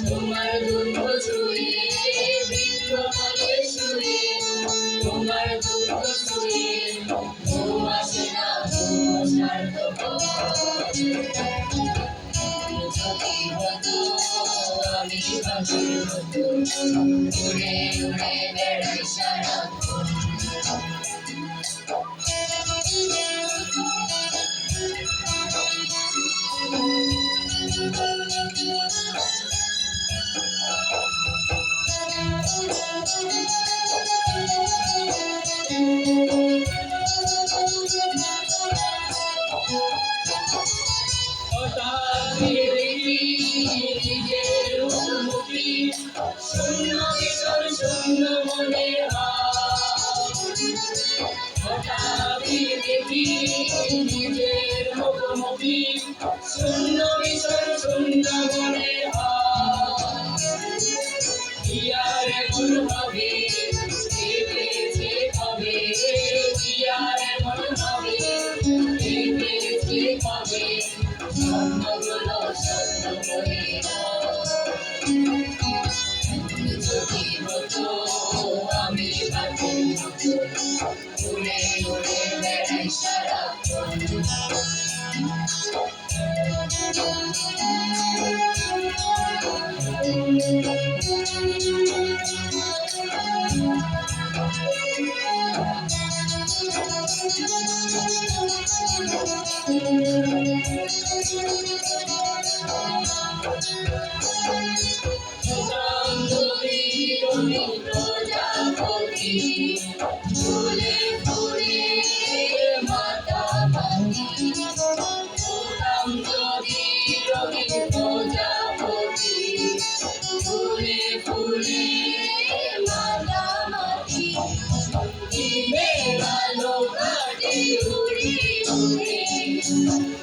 তোমার দুঃখ ছুঁয়ে বৃক্ষ তলে শুয়ে, তোমার দুঃখ ছুঁয়ে ঘুম আসে না ঘুম সার্থক। যদি হতো আমি পাখির মতো উড়ে উড়ে বেড়াই সারাক্ষণ। শূন্য কিশোর শূন্য মনে হঠাৎ দেখি নিজের মুখোমুখি, শূন্য কিশোর শূন্য মনে কি আর এমন হবে পেয়েছে কবে, কি আর এমন হবে পেয়েছে কবে, স্বপ্নগুলো স্বপ্ন বলে যদি হতো আমি পাখির মতো উড়ে উড়ে বেড়াই সারাক্ষণ। প্রজাপতি ফুলে ফুলে মাতামাতি, হতাম যদি রঙিন প্রজাপতি ফুলে ফুলে মাতামাতি। দিনের আলো কাটে উড়ে উড়ে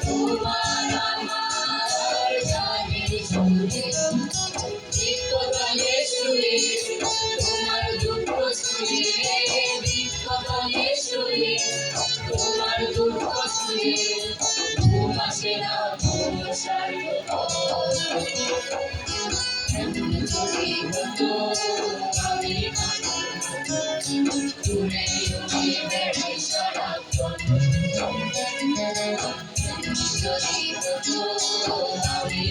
তোমার আমার গানের সুরে, বৃক্ষতলে শুয়ে তোমার দুঃখ শুয়ে, বৃক্ষতলে শুয়ে তোমার দুঃখ শুয়ে ঘুম আসে না ঘুম সার্থক। যদি হতো আমি উড়ে উড়ে বেড়াই সারাক্ষণ। যদি হতো আমি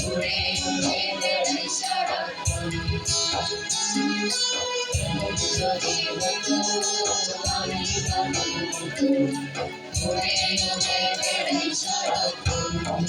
উড়ে উড়ে বেড়াই সারাক্ষণ। যদি হতো আমি উড়ে উড়ে বেড়াই সারাক্ষণ।